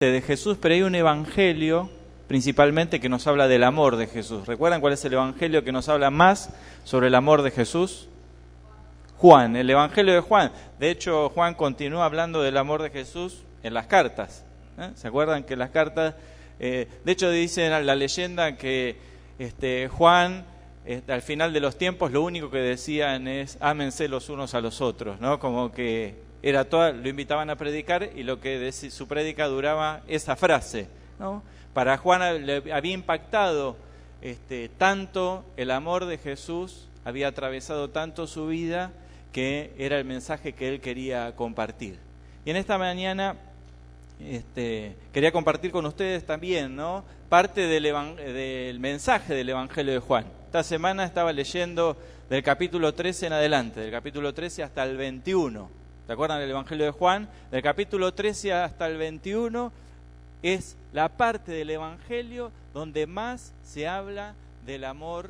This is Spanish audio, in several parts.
de Jesús, pero hay un evangelio principalmente que nos habla del amor de Jesús. ¿Recuerdan cuál es el evangelio que nos habla más sobre el amor de Jesús? Juan, el evangelio de Juan. De hecho, Juan continúa hablando del amor de Jesús en las cartas. ¿Se acuerdan que las cartas, de hecho dice la leyenda que Juan, al final de los tiempos, lo único que decían es ámense los unos a los otros, ¿no? Como que era toda, lo invitaban a predicar y lo que su prédica duraba esa frase, ¿no? Para Juan le había impactado tanto el amor de Jesús, había atravesado tanto su vida, que era el mensaje que él quería compartir. Y en esta mañana quería compartir con ustedes también, ¿no?, parte del mensaje del Evangelio de Juan. Esta semana estaba leyendo del capítulo 13 en adelante, del capítulo 13 hasta el 21. ¿Se acuerdan del Evangelio de Juan? Del capítulo 13 hasta el 21 es la parte del Evangelio donde más se habla del amor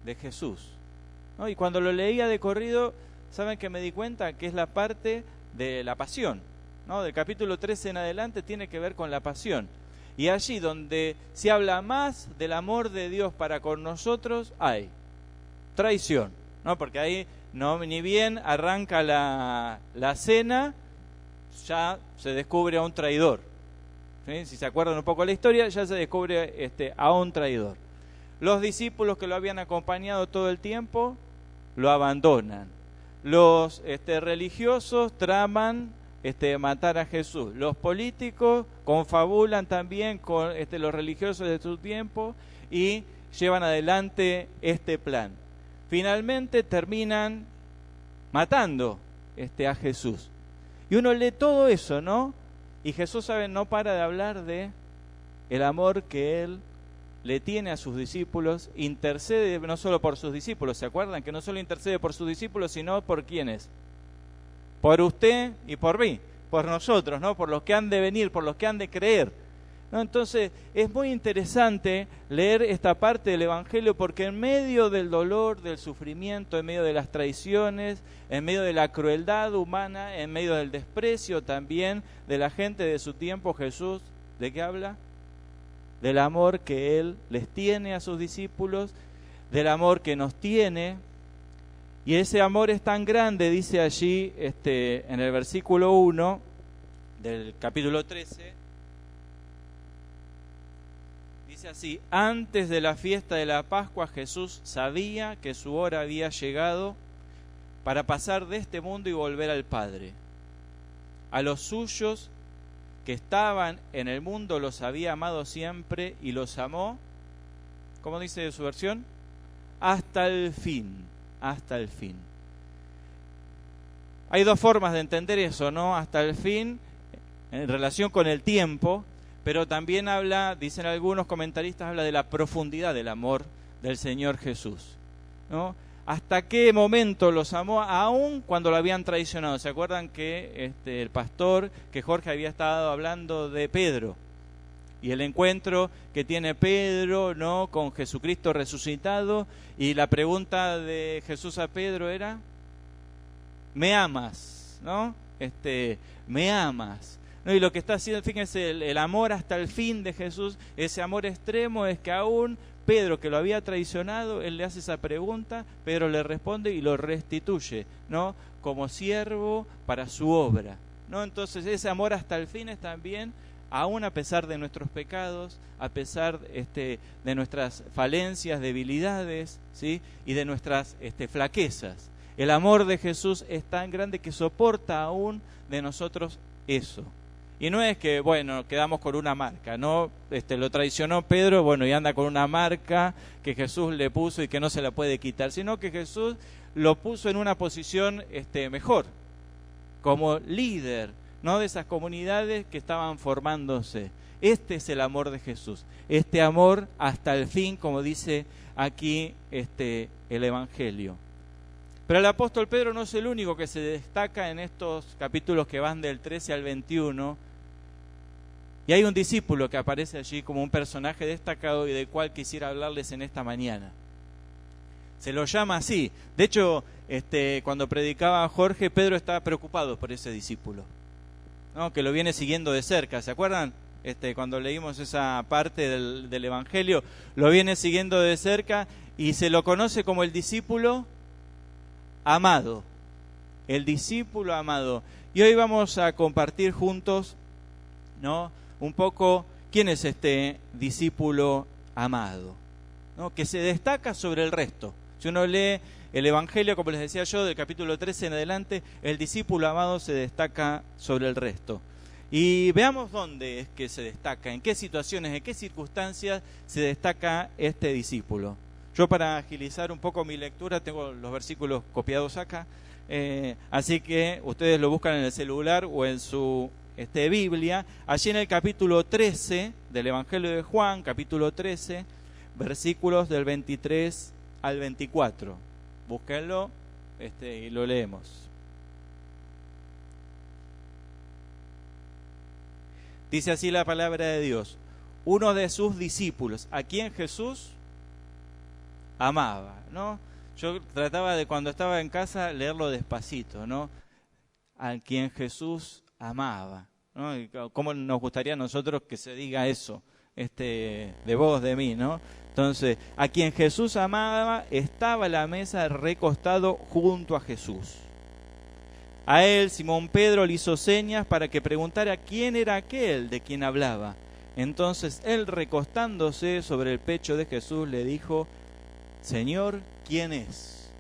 de Jesús, ¿no? Y cuando lo leía de corrido, ¿saben que me di cuenta? Que es la parte de la pasión, ¿no? Del capítulo 13 en adelante tiene que ver con la pasión. Y allí donde se habla más del amor de Dios para con nosotros, hay traición, ¿no? Porque ahí ni bien arranca la cena, ya se descubre a un traidor. ¿Sí? Si se acuerdan un poco de la historia, ya se descubre a un traidor. Los discípulos que lo habían acompañado todo el tiempo, lo abandonan. Los religiosos traman matar a Jesús. Los políticos confabulan también con los religiosos de su tiempo y llevan adelante este plan. Finalmente terminan matando a Jesús. Y uno lee todo eso, ¿no? Y Jesús, ¿saben?, no para de hablar de el amor que Él le tiene a sus discípulos, intercede no solo por sus discípulos, ¿se acuerdan? Que no solo intercede por sus discípulos, sino por ¿quiénes? Por usted y por mí, por nosotros, ¿no? Por los que han de venir, por los que han de creer, ¿no? Entonces, es muy interesante leer esta parte del Evangelio porque en medio del dolor, del sufrimiento, en medio de las traiciones, en medio de la crueldad humana, en medio del desprecio también de la gente de su tiempo, Jesús, ¿de qué habla? Del amor que Él les tiene a sus discípulos, del amor que nos tiene. Y ese amor es tan grande, dice allí en el versículo 1 del capítulo 13, dice así: antes de la fiesta de la Pascua, Jesús sabía que su hora había llegado para pasar de este mundo y volver al Padre. A los suyos que estaban en el mundo los había amado siempre y los amó, ¿cómo dice su versión? Hasta el fin. Hasta el fin. Hay dos formas de entender eso, ¿no? Hasta el fin, en relación con el tiempo, pero también habla, dicen algunos comentaristas, habla de la profundidad del amor del Señor Jesús, ¿no? ¿Hasta qué momento los amó? Aún cuando lo habían traicionado. ¿Se acuerdan que el pastor, que Jorge había estado hablando de Pedro? Y el encuentro que tiene Pedro, ¿no?, con Jesucristo resucitado. Y la pregunta de Jesús a Pedro era: ¿me amas? ¿No? ¿Me amas? ¿No? Y lo que está haciendo, fíjense, el amor hasta el fin de Jesús, ese amor extremo, es que aún Pedro, que lo había traicionado, él le hace esa pregunta, Pedro le responde y lo restituye, ¿no?, como siervo para su obra, ¿no? Entonces ese amor hasta el fin es también, aún a pesar de nuestros pecados, a pesar de nuestras falencias, debilidades, ¿sí?, y de nuestras flaquezas. El amor de Jesús es tan grande que soporta aún de nosotros eso. Y no es que, bueno, quedamos con una marca, ¿no? Lo traicionó Pedro, bueno, y anda con una marca que Jesús le puso y que no se la puede quitar, sino que Jesús lo puso en una posición mejor, como líder, ¿no?, de esas comunidades que estaban formándose. Este es el amor de Jesús, este amor hasta el fin, como dice aquí el Evangelio. Pero el apóstol Pedro no es el único que se destaca en estos capítulos que van del 13 al 21. Y hay un discípulo que aparece allí como un personaje destacado y del cual quisiera hablarles en esta mañana. Se lo llama así. De hecho, cuando predicaba Jorge, Pedro estaba preocupado por ese discípulo, ¿no?, que lo viene siguiendo de cerca. ¿Se acuerdan? cuando leímos esa parte del Evangelio, lo viene siguiendo de cerca y se lo conoce como el discípulo amado. El discípulo amado. Y hoy vamos a compartir juntos, ¿no?, un poco quién es este discípulo amado, ¿no?, que se destaca sobre el resto. Si uno lee el Evangelio, como les decía yo, del capítulo 13 en adelante, el discípulo amado se destaca sobre el resto. Y veamos dónde es que se destaca, en qué situaciones, en qué circunstancias se destaca este discípulo. Yo, para agilizar un poco mi lectura, tengo los versículos copiados acá, así que ustedes lo buscan en el celular o en su Biblia. Allí en el capítulo 13 del Evangelio de Juan, capítulo 13, versículos del 23 al 24. Búsquenlo y lo leemos. Dice así la palabra de Dios: uno de sus discípulos, a quien Jesús amaba, ¿no? Yo trataba de, cuando estaba en casa, leerlo despacito, ¿no? A quien Jesús amaba, ¿no? Y cómo nos gustaría a nosotros que se diga eso, de vos, de mí, ¿no? Entonces, a quien Jesús amaba, estaba a la mesa recostado junto a Jesús. A él, Simón Pedro, le hizo señas para que preguntara quién era aquel de quien hablaba. Entonces él, recostándose sobre el pecho de Jesús, le dijo: Señor, ¿quién es?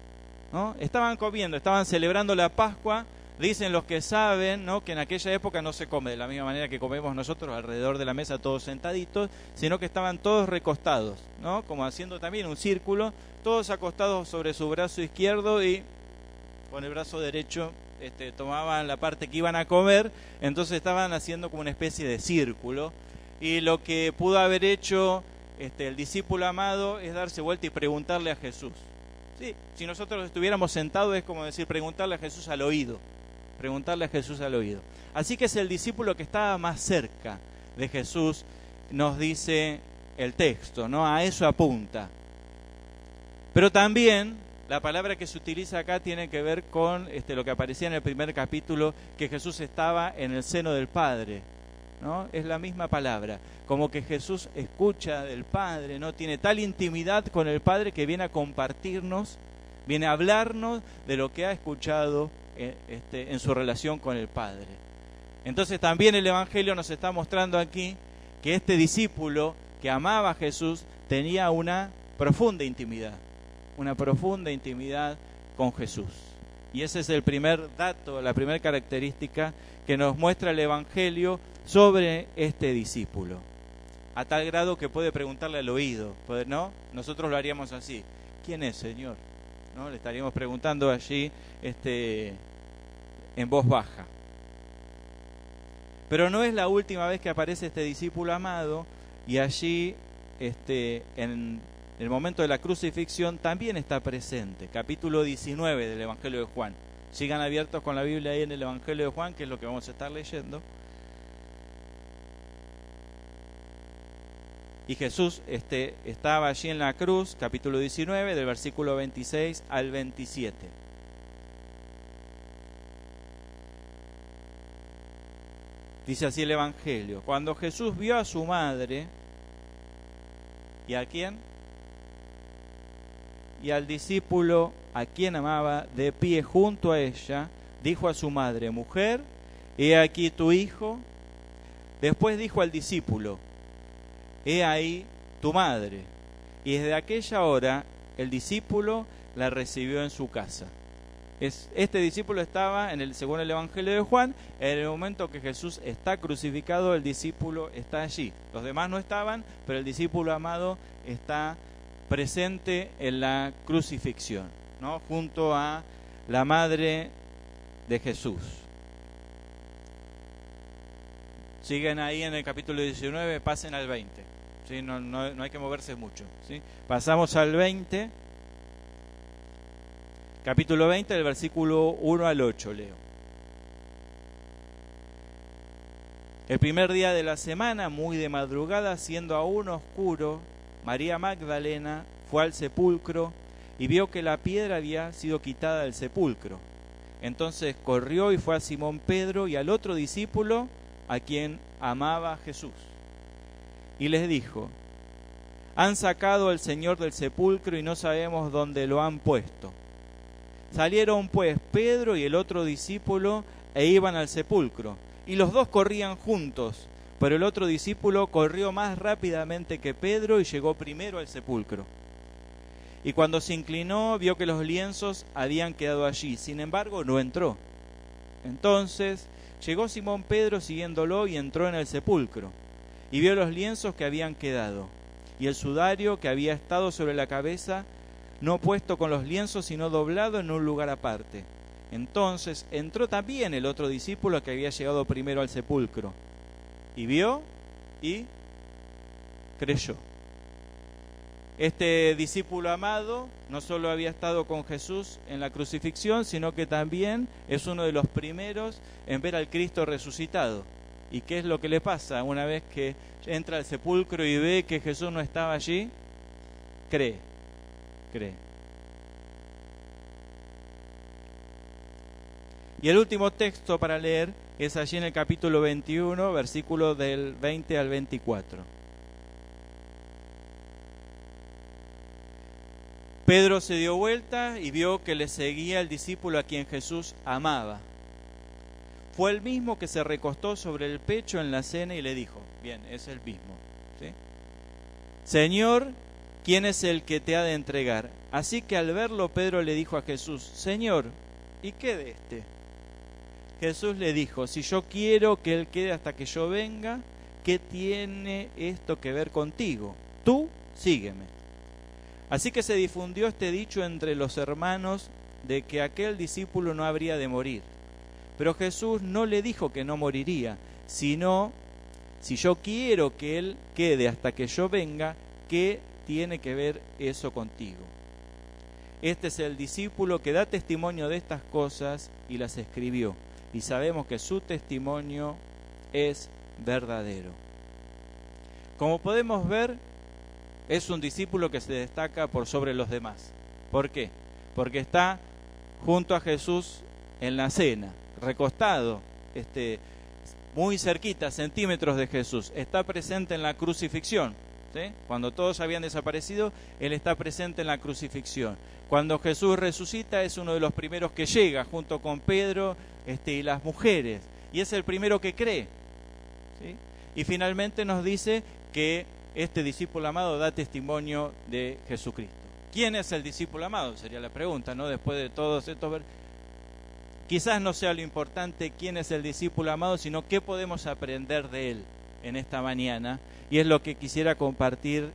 ¿No? Estaban comiendo, estaban celebrando la Pascua. Dicen los que saben, ¿no?, que en aquella época no se come de la misma manera que comemos nosotros alrededor de la mesa, todos sentaditos, sino que estaban todos recostados, ¿no?, como haciendo también un círculo, todos acostados sobre su brazo izquierdo y con el brazo derecho tomaban la parte que iban a comer. Entonces estaban haciendo como una especie de círculo. Y lo que pudo haber hecho el discípulo amado es darse vuelta y preguntarle a Jesús. Sí, si nosotros estuviéramos sentados es como decir preguntarle a Jesús al oído. Preguntarle a Jesús al oído. Así que es el discípulo que estaba más cerca de Jesús, nos dice el texto, ¿no? A eso apunta. Pero también la palabra que se utiliza acá tiene que ver con lo que aparecía en el primer capítulo, que Jesús estaba en el seno del Padre, ¿no? Es la misma palabra, como que Jesús escucha del Padre, ¿no? Tiene tal intimidad con el Padre que viene a compartirnos, viene a hablarnos de lo que ha escuchado en su relación con el Padre. Entonces también el Evangelio nos está mostrando aquí que este discípulo que amaba a Jesús tenía una profunda intimidad con Jesús. Y ese es el primer dato, la primera característica que nos muestra el Evangelio sobre este discípulo. A tal grado que puede preguntarle al oído, ¿no? Nosotros lo haríamos así: ¿quién es, Señor? ¿No? Le estaríamos preguntando allí en voz baja. Pero no es la última vez que aparece este discípulo amado, y allí en el momento de la crucifixión también está presente. Capítulo 19 del Evangelio de Juan. Sigan abiertos con la Biblia ahí en el Evangelio de Juan, que es lo que vamos a estar leyendo. Y Jesús estaba allí en la cruz, capítulo 19, del versículo 26 al 27. Dice así el Evangelio: cuando Jesús vio a su madre, ¿y a quién? Y al discípulo a quien amaba, de pie junto a ella, dijo a su madre: mujer, he aquí tu hijo. Después dijo al discípulo: he ahí tu madre. Y desde aquella hora el discípulo la recibió en su casa. Este discípulo estaba, según el Evangelio de Juan, en el momento que Jesús está crucificado, el discípulo está allí. Los demás no estaban, pero el discípulo amado está presente en la crucifixión, ¿no?, junto a la madre de Jesús. Siguen ahí en el capítulo 19, pasen al 20. ¿Sí? No hay que moverse mucho, ¿sí? Pasamos al 20. Capítulo 20, del versículo 1 al 8, leo. El primer día de la semana, muy de madrugada, siendo aún oscuro, María Magdalena fue al sepulcro y vio que la piedra había sido quitada del sepulcro. Entonces corrió y fue a Simón Pedro y al otro discípulo a quien amaba Jesús. y les dijo: han sacado al Señor del sepulcro y no sabemos dónde lo han puesto. Salieron pues Pedro y el otro discípulo e iban al sepulcro, y los dos corrían juntos, pero el otro discípulo corrió más rápidamente que Pedro y llegó primero al sepulcro. Y cuando se inclinó, vio que los lienzos habían quedado allí, sin embargo no entró. Entonces llegó Simón Pedro siguiéndolo y entró en el sepulcro, y vio los lienzos que habían quedado, y el sudario que había estado sobre la cabeza, no puesto con los lienzos, sino doblado en un lugar aparte. Entonces entró también el otro discípulo que había llegado primero al sepulcro, y vio y creyó. Este discípulo amado no solo había estado con Jesús en la crucifixión, sino que también es uno de los primeros en ver al Cristo resucitado. ¿Y qué es lo que le pasa una vez que entra al sepulcro y ve que Jesús no estaba allí? Cree. Y el último texto para leer es allí en el capítulo 21, versículos del 20 al 24. Pedro se dio vuelta y vio que le seguía el discípulo a quien Jesús amaba. Fue el mismo que se recostó sobre el pecho en la cena y le dijo, bien, es el mismo, ¿sí? Señor, ¿quién es el que te ha de entregar? Así que al verlo Pedro le dijo a Jesús, Señor, ¿y qué de este? Jesús le dijo, si yo quiero que él quede hasta que yo venga, ¿qué tiene esto que ver contigo? Tú sígueme. Así que se difundió este dicho entre los hermanos de que aquel discípulo no habría de morir. Pero Jesús no le dijo que no moriría, sino, si yo quiero que él quede hasta que yo venga, ¿qué tiene que ver eso contigo? Este es el discípulo que da testimonio de estas cosas y las escribió, y sabemos que su testimonio es verdadero. Como podemos ver, es un discípulo que se destaca por sobre los demás. ¿Por qué? Porque está junto a Jesús en la cena, recostado, muy cerquita, centímetros de Jesús. Está presente en la crucifixión, ¿sí? Cuando todos habían desaparecido, él está presente en la crucifixión. Cuando Jesús resucita, es uno de los primeros que llega, junto con Pedro y las mujeres. Y es el primero que cree, ¿sí? Y finalmente nos dice que este discípulo amado da testimonio de Jesucristo. ¿Quién es el discípulo amado? Sería la pregunta, ¿no? Después de todos estos... Quizás no sea lo importante quién es el discípulo amado, sino qué podemos aprender de él en esta mañana. Y es lo que quisiera compartir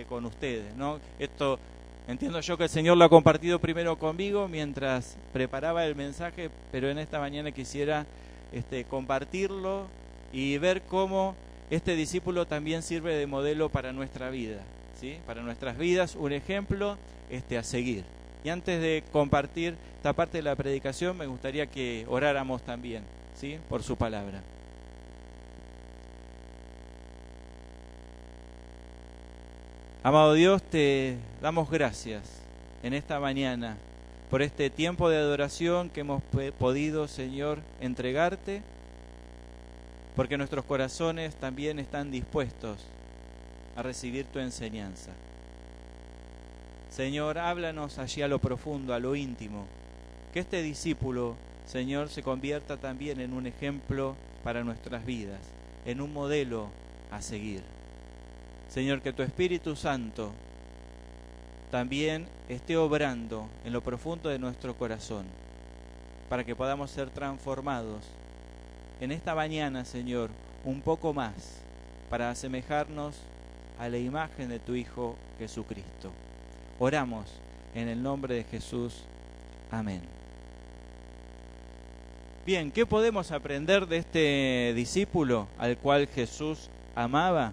con ustedes, ¿no? Esto entiendo yo que el Señor lo ha compartido primero conmigo mientras preparaba el mensaje, pero en esta mañana quisiera compartirlo y ver cómo este discípulo también sirve de modelo para nuestra vida, ¿sí? Para nuestras vidas, un ejemplo a seguir. Y antes de compartir esta parte de la predicación, me gustaría que oráramos también, ¿sí? Por su palabra. Amado Dios, te damos gracias en esta mañana por este tiempo de adoración que hemos podido, Señor, entregarte, porque nuestros corazones también están dispuestos a recibir tu enseñanza. Señor, háblanos allí a lo profundo, a lo íntimo, que este discípulo, Señor, se convierta también en un ejemplo para nuestras vidas, en un modelo a seguir. Señor, que tu Espíritu Santo también esté obrando en lo profundo de nuestro corazón, para que podamos ser transformados en esta mañana, Señor, un poco más, para asemejarnos a la imagen de tu Hijo Jesucristo. Oramos en el nombre de Jesús. Amén. Bien, ¿qué podemos aprender de este discípulo al cual Jesús amaba?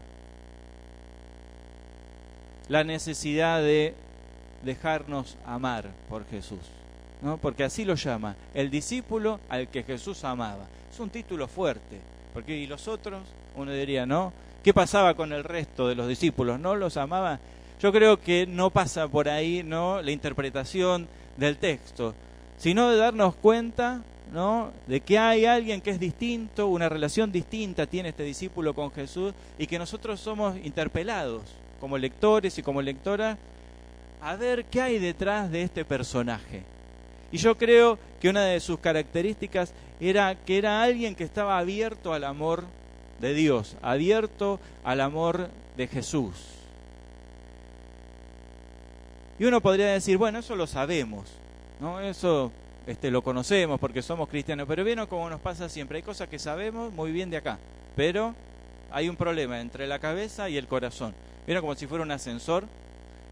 La necesidad de dejarnos amar por Jesús, ¿no? Porque así lo llama, el discípulo al que Jesús amaba. Es un título fuerte, porque ¿y los otros? Uno diría, ¿no? ¿Qué pasaba con el resto de los discípulos? ¿No los amaba? Yo creo que no pasa por ahí, ¿no?, la interpretación del texto, sino de darnos cuenta ¿no?, de que hay alguien que es distinto, una relación distinta tiene este discípulo con Jesús, y que nosotros somos interpelados como lectores y como lectoras a ver qué hay detrás de este personaje. Y yo creo que una de sus características era que era alguien que estaba abierto al amor de Dios, abierto al amor de Jesús. Y uno podría decir, bueno, eso lo sabemos, ¿no? Eso lo conocemos porque somos cristianos, pero vieron como nos pasa siempre, hay cosas que sabemos muy bien de acá, pero hay un problema entre la cabeza y el corazón. Vieron como si fuera un ascensor,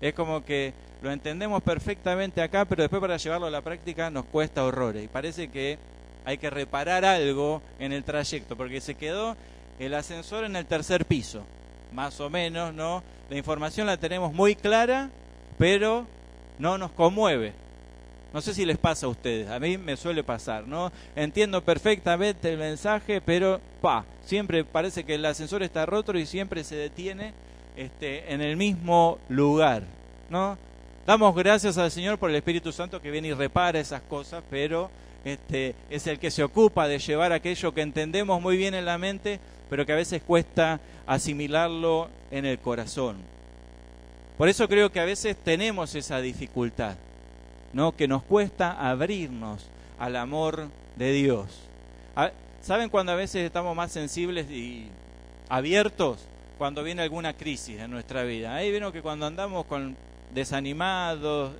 es como que lo entendemos perfectamente acá, pero después para llevarlo a la práctica nos cuesta horrores, y parece que hay que reparar algo en el trayecto, porque se quedó el ascensor en el tercer piso, más o menos, ¿no? La información la tenemos muy clara, pero no nos conmueve. No sé si les pasa a ustedes, a mí me suele pasar, ¿no? Entiendo perfectamente el mensaje, pero siempre parece que el ascensor está roto y siempre se detiene en el mismo lugar, ¿no? Damos gracias al Señor por el Espíritu Santo que viene y repara esas cosas, pero es el que se ocupa de llevar aquello que entendemos muy bien en la mente, pero que a veces cuesta asimilarlo en el corazón. Por eso creo que a veces tenemos esa dificultad, ¿no?, que nos cuesta abrirnos al amor de Dios. ¿Saben cuando a veces estamos más sensibles y abiertos? Cuando viene alguna crisis en nuestra vida. Ahí vieron que cuando andamos desanimados,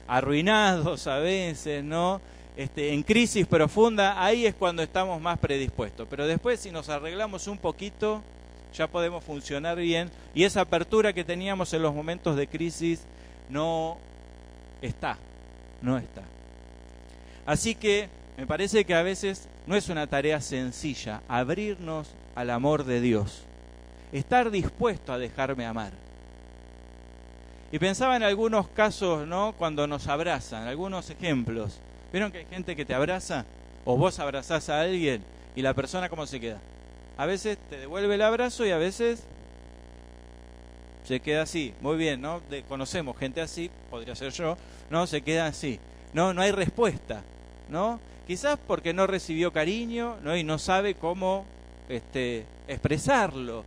arruinados a veces, ¿no?, en crisis profunda, ahí es cuando estamos más predispuestos. Pero después, si nos arreglamos un poquito, ya podemos funcionar bien, y esa apertura que teníamos en los momentos de crisis no está. Así que me parece que a veces no es una tarea sencilla abrirnos al amor de Dios, estar dispuesto a dejarme amar. Y pensaba en algunos casos, ¿no?, cuando nos abrazan, algunos ejemplos. ¿Vieron que hay gente que te abraza? O vos abrazás a alguien y la persona ¿cómo se queda? A veces te devuelve el abrazo y a veces se queda así. Muy bien, ¿no? Conocemos gente así, podría ser yo, ¿no? Se queda así. No hay respuesta, ¿no? Quizás porque no recibió cariño, ¿no?, y no sabe cómo expresarlo.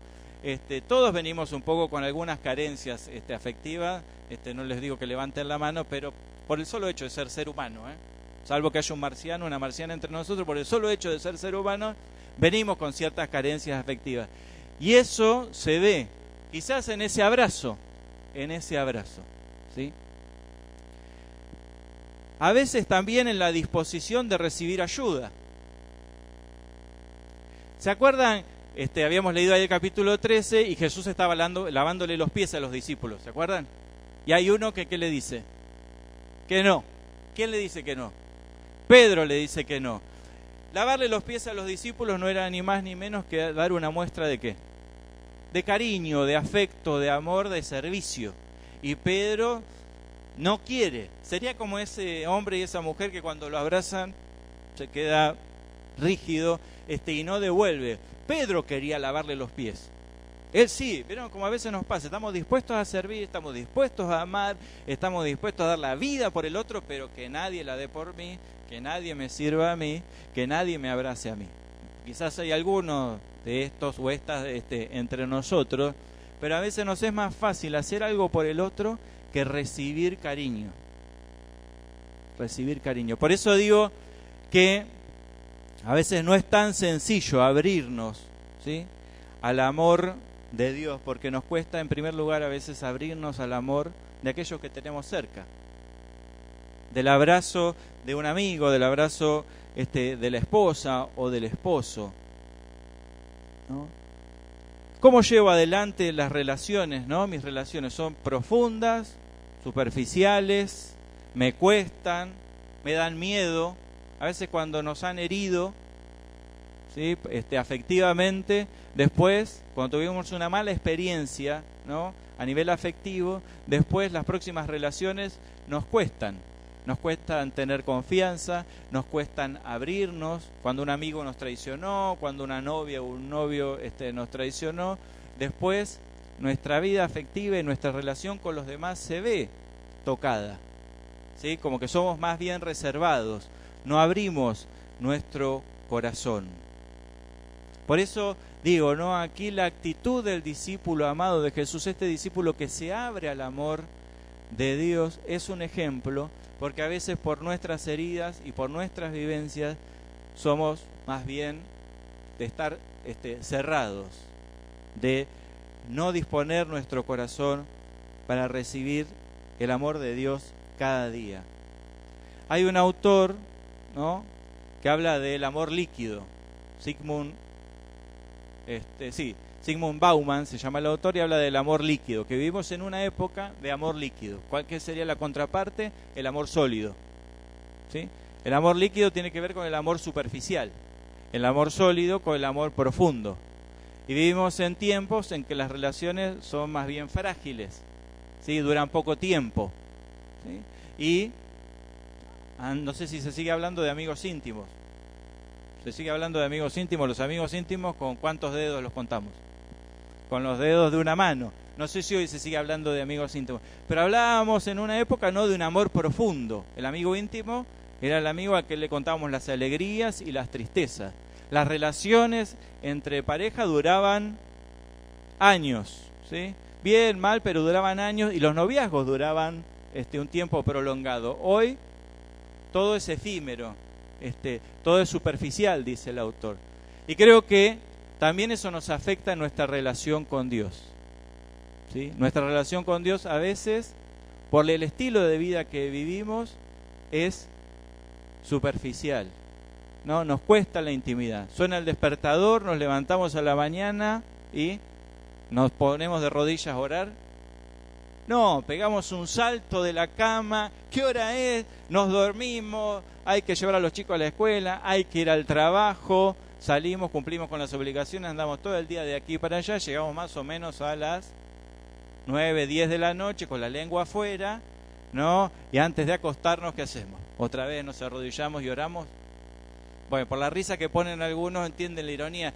Todos venimos un poco con algunas carencias afectivas. No les digo que levanten la mano, pero por el solo hecho de ser humano, salvo que haya un marciano, una marciana entre nosotros, por el solo hecho de ser humano, venimos con ciertas carencias afectivas. Y eso se ve quizás en ese abrazo, ¿sí? A veces también en la disposición de recibir ayuda. ¿Se acuerdan? Habíamos leído ahí el capítulo 13 y Jesús estaba lavándole los pies a los discípulos, ¿se acuerdan? Y hay uno que ¿qué le dice? Que no. ¿Quién le dice que no? Pedro le dice que no. Lavarle los pies a los discípulos no era ni más ni menos que dar una muestra ¿de qué? De cariño, de afecto, de amor, de servicio. Y Pedro no quiere. Sería como ese hombre y esa mujer que cuando lo abrazan se queda rígido y no devuelve. Pedro quería lavarle los pies. Él sí, pero como a veces nos pasa, estamos dispuestos a servir, estamos dispuestos a amar, estamos dispuestos a dar la vida por el otro, pero que nadie la dé por mí, que nadie me sirva a mí, que nadie me abrace a mí. Quizás hay algunos de estos o estas entre nosotros, pero a veces nos es más fácil hacer algo por el otro que recibir cariño. Recibir cariño. Por eso digo que a veces no es tan sencillo abrirnos, ¿sí?, al amor de Dios, porque nos cuesta en primer lugar a veces abrirnos al amor de aquellos que tenemos cerca, del abrazo de un amigo, del abrazo de la esposa o del esposo, ¿no? ¿Cómo llevo adelante las relaciones, ¿no? Mis relaciones son profundas, superficiales, me cuestan, me dan miedo. A veces cuando nos han herido, ¿sí?, afectivamente, después, cuando tuvimos una mala experiencia, ¿no?, a nivel afectivo, después las próximas relaciones nos cuestan tener confianza, nos cuestan abrirnos. Cuando un amigo nos traicionó, cuando una novia o un novio nos traicionó, después nuestra vida afectiva y nuestra relación con los demás se ve tocada, ¿sí?, como que somos más bien reservados. no abrimos nuestro corazón. Por eso digo, ¿no? Aquí la actitud del discípulo amado de Jesús, este discípulo que se abre al amor de Dios, es un ejemplo, porque a veces por nuestras heridas y por nuestras vivencias somos más bien de estar cerrados, de no disponer nuestro corazón para recibir el amor de Dios cada día. Hay un autor, ¿no?, que habla del amor líquido, Zygmunt Bauman se llama el autor, y habla del amor líquido, que vivimos en una época de amor líquido. ¿Cuál sería la contraparte? El amor sólido, ¿sí? El amor líquido tiene que ver con el amor superficial, el amor sólido con el amor profundo. Y vivimos en tiempos en que las relaciones son más bien frágiles, ¿sí? Duran poco tiempo, ¿sí? Y no sé si se sigue hablando de amigos íntimos. Se sigue hablando de amigos íntimos. Los amigos íntimos, ¿con cuántos dedos los contamos? Con los dedos de una mano. No sé si hoy se sigue hablando de amigos íntimos. Pero hablábamos en una época, no de un amor profundo. El amigo íntimo era el amigo al que le contábamos las alegrías y las tristezas. Las relaciones entre pareja duraban años, ¿sí? Bien, mal, pero duraban años. Y los noviazgos duraban un tiempo prolongado. Hoy todo es efímero. Todo es superficial, dice el autor. Y creo que también eso nos afecta en nuestra relación con Dios, ¿sí? Nuestra relación con Dios a veces, por el estilo de vida que vivimos, es superficial, ¿no? Nos cuesta la intimidad. Suena el despertador, nos levantamos a la mañana y nos ponemos de rodillas a orar. No, pegamos un salto de la cama. ¿Qué hora es? Nos dormimos. Hay que llevar a los chicos a la escuela. Hay que ir al trabajo. Salimos, cumplimos con las obligaciones. Andamos todo el día de aquí para allá. Llegamos más o menos a las 9, 10 de la noche con la lengua afuera, ¿no? Y antes de acostarnos, ¿qué hacemos? Otra vez nos arrodillamos y oramos. Bueno, por la risa que ponen algunos, entienden la ironía.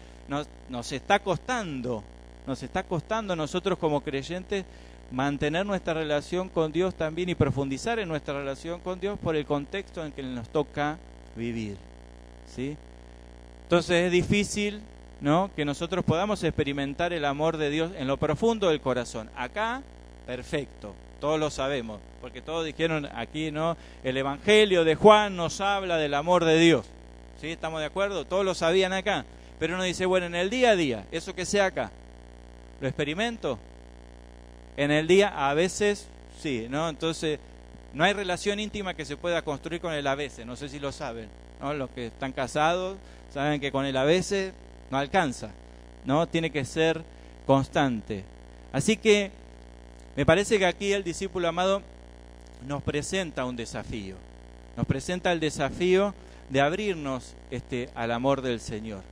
Nos está costando a nosotros como creyentes mantener nuestra relación con Dios también y profundizar en nuestra relación con Dios por el contexto en que nos toca vivir, ¿sí? Entonces es difícil, ¿no?, que nosotros podamos experimentar el amor de Dios en lo profundo del corazón. Acá, perfecto, todos lo sabemos, porque todos dijeron aquí, ¿no?, el Evangelio de Juan nos habla del amor de Dios, ¿sí? ¿Estamos de acuerdo? Todos lo sabían acá, pero uno dice, bueno, en el día a día, eso que sea acá, ¿lo experimento? En el día a veces sí, ¿no? Entonces no hay relación íntima que se pueda construir con el a veces, no sé si lo saben, ¿no? Los que están casados saben que con el a veces no alcanza, ¿no? Tiene que ser constante. Así que me parece que aquí el discípulo amado nos presenta un desafío, nos presenta el desafío de abrirnos al amor del Señor,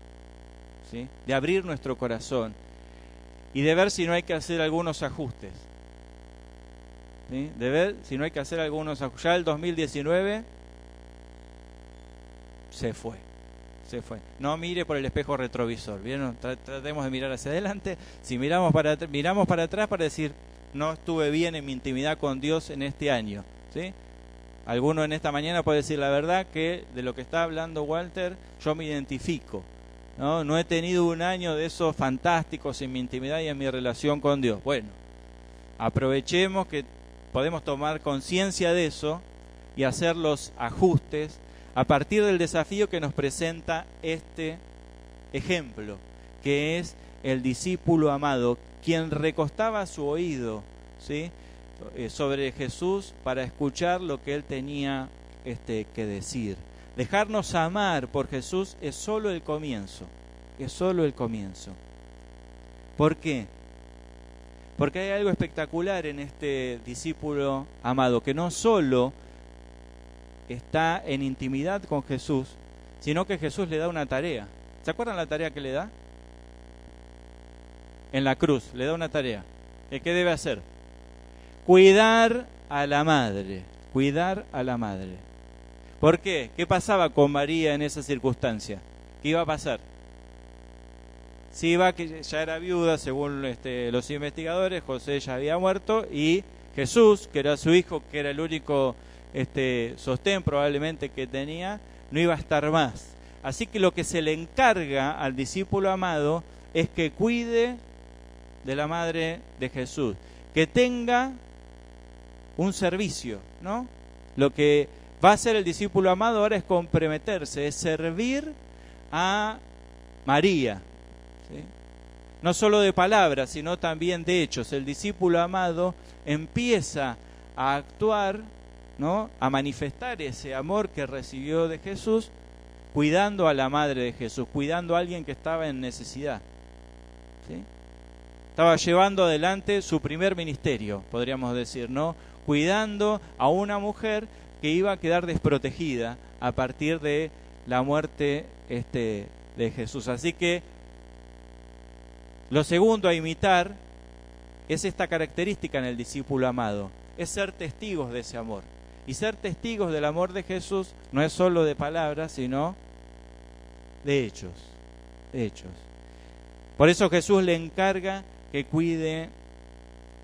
¿sí? De abrir nuestro corazón y de ver si no hay que hacer algunos ajustes, ¿sí? De ver si no hay que hacer algunos ajustes. Ya el 2019 se fue. No mire por el espejo retrovisor, ¿vieron? Tratemos de mirar hacia adelante. Si miramos para atrás para decir, no estuve bien en mi intimidad con Dios en este año, ¿sí? Alguno en esta mañana puede decir la verdad que de lo que está hablando Walter, yo me identifico. No he tenido un año de esos fantásticos en mi intimidad y en mi relación con Dios. Bueno, aprovechemos que podemos tomar conciencia de eso y hacer los ajustes a partir del desafío que nos presenta este ejemplo, que es el discípulo amado, quien recostaba su oído, ¿sí?, sobre Jesús para escuchar lo que él tenía que decir. Dejarnos amar por Jesús es solo el comienzo, ¿Por qué? Porque hay algo espectacular en este discípulo amado, que no solo está en intimidad con Jesús, sino que Jesús le da una tarea. ¿Se acuerdan la tarea que le da? En la cruz, le da una tarea. ¿Qué debe hacer? Cuidar a la madre. ¿Por qué? ¿Qué pasaba con María en esa circunstancia? ¿Qué iba a pasar? Que ya era viuda, según los investigadores, José ya había muerto, y Jesús, que era su hijo, que era el único sostén probablemente que tenía, no iba a estar más. Así que lo que se le encarga al discípulo amado es que cuide de la madre de Jesús, que tenga un servicio, ¿no? Lo que va a hacer el discípulo amado ahora es comprometerse, es servir a María, ¿sí? No solo de palabras, sino también de hechos. El discípulo amado empieza a actuar, ¿no? A manifestar ese amor que recibió de Jesús, cuidando a la madre de Jesús, cuidando a alguien que estaba en necesidad, ¿sí? Estaba llevando adelante su primer ministerio, podríamos decir, ¿no? Cuidando a una mujer que iba a quedar desprotegida a partir de la muerte de Jesús. Así que lo segundo a imitar es esta característica en el discípulo amado, es ser testigos de ese amor. Y ser testigos del amor de Jesús no es solo de palabras, sino de hechos, de hechos. Por eso Jesús le encarga que cuide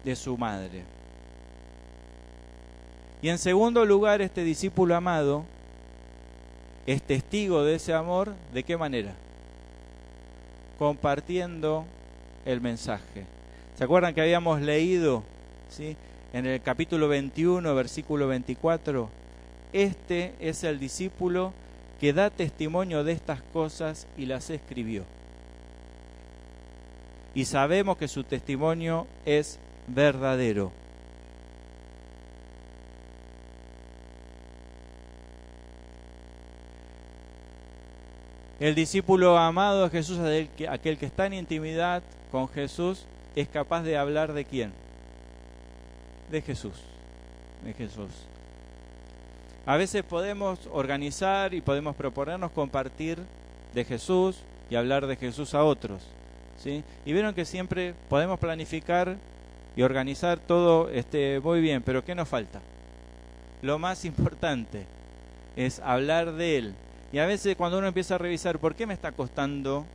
de su madre. Y en segundo lugar, este discípulo amado es testigo de ese amor, ¿de qué manera? Compartiendo el mensaje. ¿Se acuerdan que habíamos leído, ¿sí?, en el capítulo 21, versículo 24? Este es el discípulo que da testimonio de estas cosas y las escribió. Y sabemos que su testimonio es verdadero. El discípulo amado de Jesús, aquel que está en intimidad con Jesús, es capaz de hablar ¿de quién? De Jesús. De Jesús. A veces podemos organizar y podemos proponernos compartir de Jesús y hablar de Jesús a otros, ¿sí? Y vieron que siempre podemos planificar y organizar todo muy bien, pero ¿qué nos falta? Lo más importante es hablar de Él. Y a veces cuando uno empieza a revisar por qué me está costando,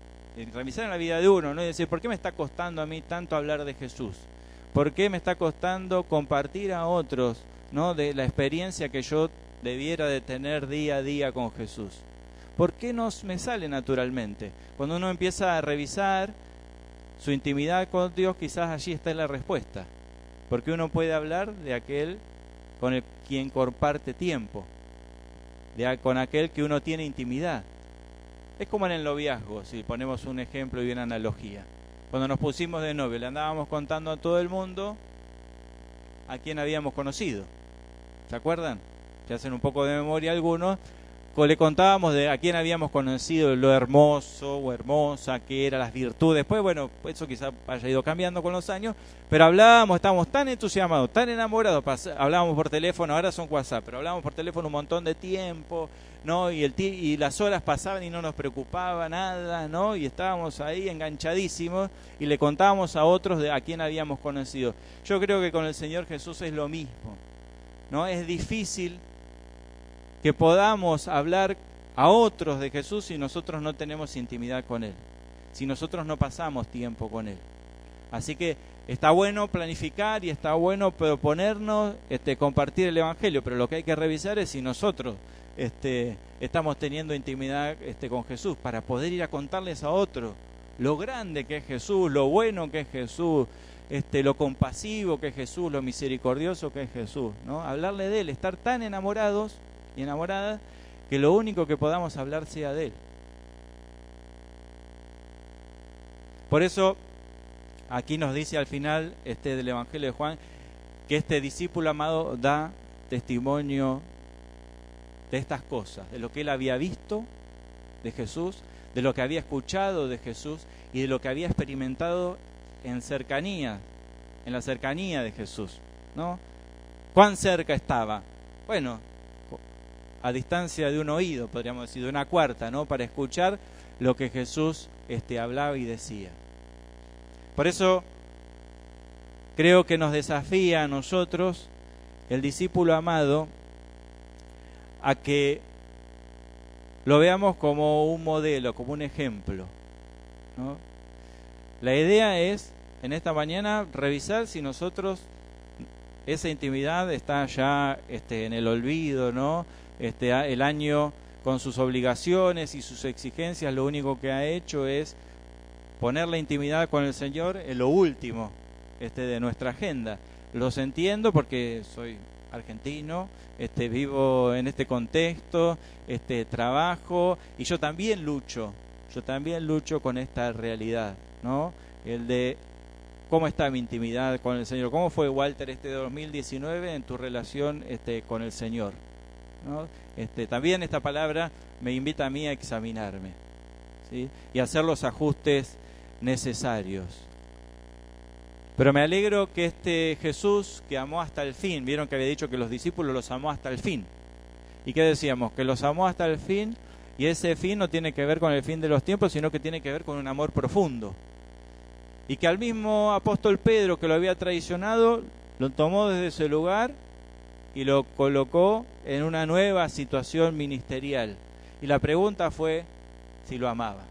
revisar en la vida de uno, ¿no? Y decir, ¿por qué me está costando a mí tanto hablar de Jesús? ¿Por qué me está costando compartir a otros, ¿no?, de la experiencia que yo debiera de tener día a día con Jesús? ¿Por qué no me sale naturalmente? Cuando uno empieza a revisar su intimidad con Dios, quizás allí está la respuesta. Porque uno puede hablar de aquel con quien comparte tiempo, con aquel que uno tiene intimidad. Es como en el noviazgo, si ponemos un ejemplo y una analogía. Cuando nos pusimos de novio, le andábamos contando a todo el mundo a quién habíamos conocido. ¿Se acuerdan? Si hacen un poco de memoria algunos, le contábamos de a quién habíamos conocido, lo hermoso o hermosa que eran las virtudes. Después, bueno, eso quizás haya ido cambiando con los años, pero estábamos tan entusiasmados, tan enamorados, hablábamos por teléfono, ahora son WhatsApp, pero hablábamos por teléfono un montón de tiempo, ¿no? Y las horas pasaban y no nos preocupaba nada, ¿no? Y estábamos ahí enganchadísimos y le contábamos a otros de a quién habíamos conocido. Yo creo que con el Señor Jesús es lo mismo, ¿no? Es difícil que podamos hablar a otros de Jesús si nosotros no tenemos intimidad con Él, si nosotros no pasamos tiempo con Él. Así que está bueno planificar y está bueno proponernos compartir el Evangelio, pero lo que hay que revisar es si nosotros estamos teniendo intimidad con Jesús para poder ir a contarles a otros lo grande que es Jesús, lo bueno que es Jesús, lo compasivo que es Jesús, lo misericordioso que es Jesús, ¿no? Hablarle de Él, estar tan enamorados y enamoradas que lo único que podamos hablar sea de Él. Por eso aquí nos dice al final del Evangelio de Juan que este discípulo amado da testimonio de estas cosas, de lo que él había visto de Jesús, de lo que había escuchado de Jesús y de lo que había experimentado en la cercanía de Jesús, ¿no? ¿Cuán cerca estaba? Bueno, a distancia de un oído, podríamos decir, de una cuarta, ¿no?, para escuchar lo que Jesús hablaba y decía. Por eso creo que nos desafía a nosotros, el discípulo amado, a que lo veamos como un modelo, como un ejemplo, ¿no? La idea es, en esta mañana, revisar si nosotros, esa intimidad está ya en el olvido, ¿no? El año con sus obligaciones y sus exigencias, lo único que ha hecho es poner la intimidad con el Señor en lo último de nuestra agenda. Los entiendo porque soy argentino, vivo en este contexto, trabajo, y yo también lucho con esta realidad, ¿no? El de cómo está mi intimidad con el Señor. ¿Cómo fue, Walter, 2019 en tu relación con el Señor? ¿No? También esta palabra me invita a mí a examinarme, ¿sí? Y hacer los ajustes necesarios. Pero me alegro que Jesús, que amó hasta el fin, vieron que había dicho que los discípulos los amó hasta el fin. ¿Y qué decíamos? Que los amó hasta el fin, y ese fin no tiene que ver con el fin de los tiempos, sino que tiene que ver con un amor profundo. Y que al mismo apóstol Pedro, que lo había traicionado, lo tomó desde ese lugar y lo colocó en una nueva situación ministerial. Y la pregunta fue si lo amaba,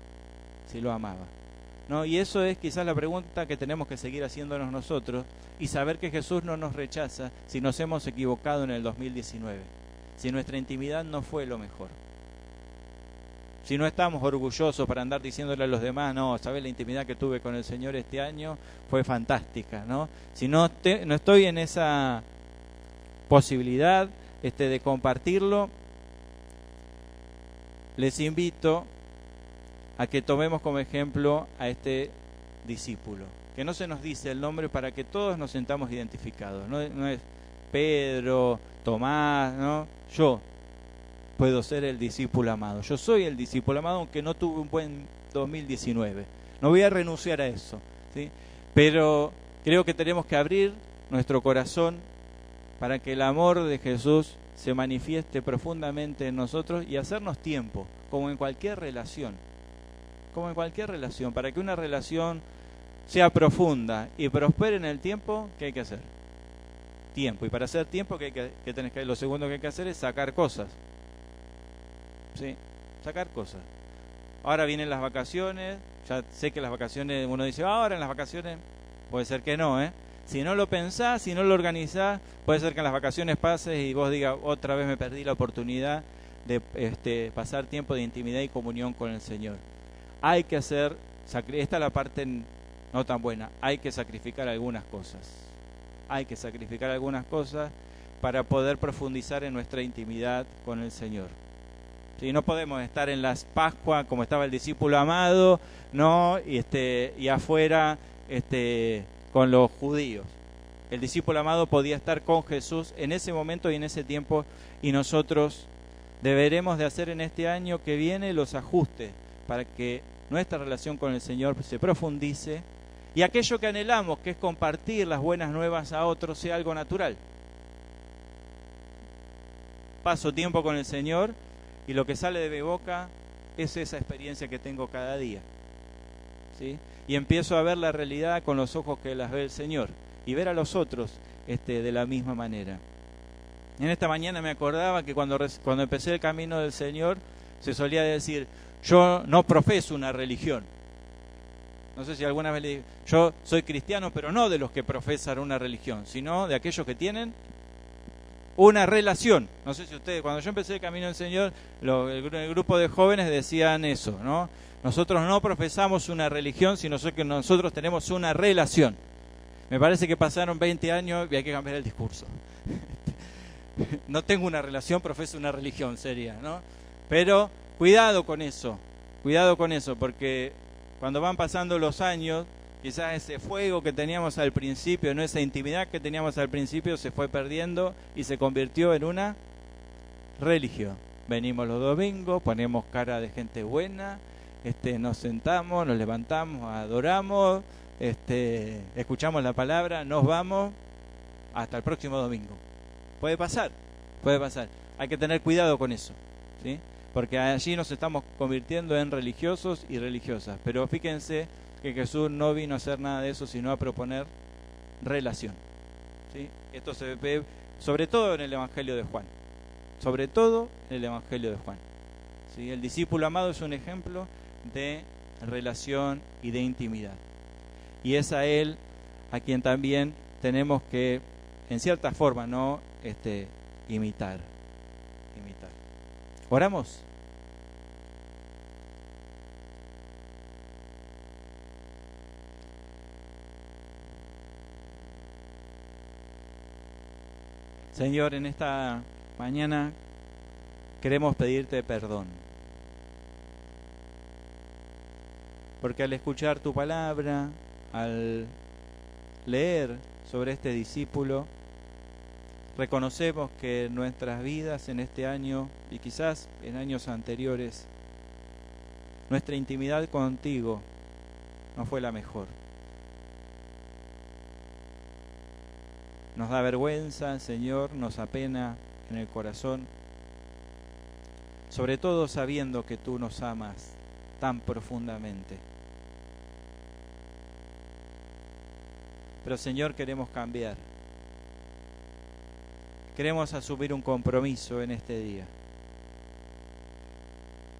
¿no? Y eso es quizás la pregunta que tenemos que seguir haciéndonos nosotros, y saber que Jesús no nos rechaza si nos hemos equivocado en el 2019, si nuestra intimidad no fue lo mejor, si no estamos orgullosos para andar diciéndole a los demás, no, sabes, la intimidad que tuve con el Señor este año fue fantástica, ¿no? Si no estoy en esa posibilidad de compartirlo, les invito a que tomemos como ejemplo a este discípulo, que no se nos dice el nombre para que todos nos sentamos identificados, no es Pedro, Tomás, ¿no? Yo puedo ser el discípulo amado, yo soy el discípulo amado, aunque no tuve un buen 2019, no voy a renunciar a eso, ¿sí? Pero creo que tenemos que abrir nuestro corazón para que el amor de Jesús se manifieste profundamente en nosotros y hacernos tiempo, como en cualquier relación, para que una relación sea profunda y prospere en el tiempo. ¿Qué hay que hacer? Tiempo. Y para hacer tiempo, lo segundo que hay que hacer es sacar cosas. ¿Sí? Sacar cosas. Ahora vienen las vacaciones. Ya sé que las vacaciones, uno dice, ahora en las vacaciones, puede ser que no, ¿eh? Si no lo pensás, si no lo organizás, puede ser que en las vacaciones pases y vos digas, otra vez me perdí la oportunidad de pasar tiempo de intimidad y comunión con el Señor. Hay que hacer, esta es la parte no tan buena, hay que sacrificar algunas cosas. Para poder profundizar en nuestra intimidad con el Señor. ¿Sí? No podemos estar en las Pascuas como estaba el discípulo amado, ¿no? Y afuera con los judíos. El discípulo amado podía estar con Jesús en ese momento y en ese tiempo, y nosotros deberemos de hacer en este año que viene los ajustes para que nuestra relación con el Señor se profundice y aquello que anhelamos, que es compartir las buenas nuevas a otros, sea algo natural. Paso tiempo con el Señor y lo que sale de mi boca es esa experiencia que tengo cada día, ¿sí? Y empiezo a ver la realidad con los ojos que las ve el Señor y ver a los otros de la misma manera. En esta mañana me acordaba que cuando empecé el camino del Señor se solía decir, yo no profeso una religión. No sé si alguna vez le dije, yo soy cristiano, pero no de los que profesan una religión, sino de aquellos que tienen una relación. No sé si ustedes, cuando yo empecé el camino del Señor, el grupo de jóvenes decían eso, ¿no? Nosotros no profesamos una religión, sino que nosotros tenemos una relación. Me parece que pasaron 20 años y hay que cambiar el discurso. No tengo una relación, profeso una religión, sería, ¿no? Pero cuidado con eso, porque cuando van pasando los años, quizás ese fuego que teníamos al principio, no, esa intimidad que teníamos al principio se fue perdiendo y se convirtió en una religión. Venimos los domingos, ponemos cara de gente buena, nos sentamos, nos levantamos, adoramos, escuchamos la palabra, nos vamos, hasta el próximo domingo. Puede pasar. Hay que tener cuidado con eso, ¿sí? Porque allí nos estamos convirtiendo en religiosos y religiosas. Pero fíjense que Jesús no vino a hacer nada de eso, sino a proponer relación, ¿sí? Esto se ve sobre todo en el Evangelio de Juan. ¿Sí? El discípulo amado es un ejemplo de relación y de intimidad. Y es a él a quien también tenemos que, en cierta forma, ¿no? Imitar. ¿Oramos? Señor, en esta mañana queremos pedirte perdón. Porque al escuchar tu palabra, al leer sobre este discípulo, reconocemos que nuestras vidas en este año y quizás en años anteriores, nuestra intimidad contigo no fue la mejor. Nos da vergüenza, Señor, nos apena en el corazón, sobre todo sabiendo que tú nos amas tan profundamente. Pero, Señor, queremos cambiar. Queremos asumir un compromiso en este día.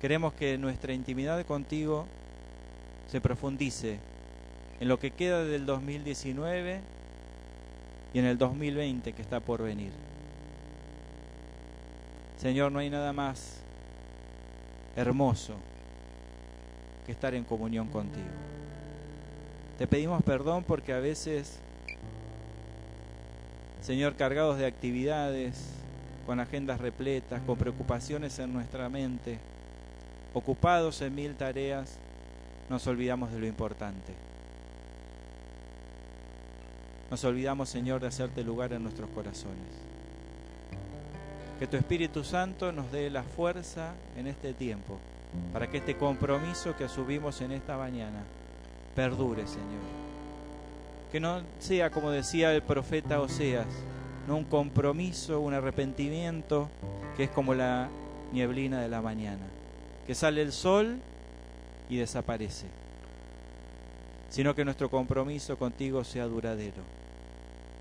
Queremos que nuestra intimidad contigo se profundice en lo que queda del 2019 y en el 2020 que está por venir. Señor, no hay nada más hermoso que estar en comunión contigo. Te pedimos perdón porque a veces, Señor, cargados de actividades, con agendas repletas, con preocupaciones en nuestra mente, ocupados en 1000 tareas, nos olvidamos de lo importante. Nos olvidamos, Señor, de hacerte lugar en nuestros corazones. Que tu Espíritu Santo nos dé la fuerza en este tiempo, para que este compromiso que asumimos en esta mañana perdure, Señor. Que no sea, como decía el profeta Oseas, no un compromiso, un arrepentimiento que es como la nieblina de la mañana, que sale el sol y desaparece, sino que nuestro compromiso contigo sea duradero.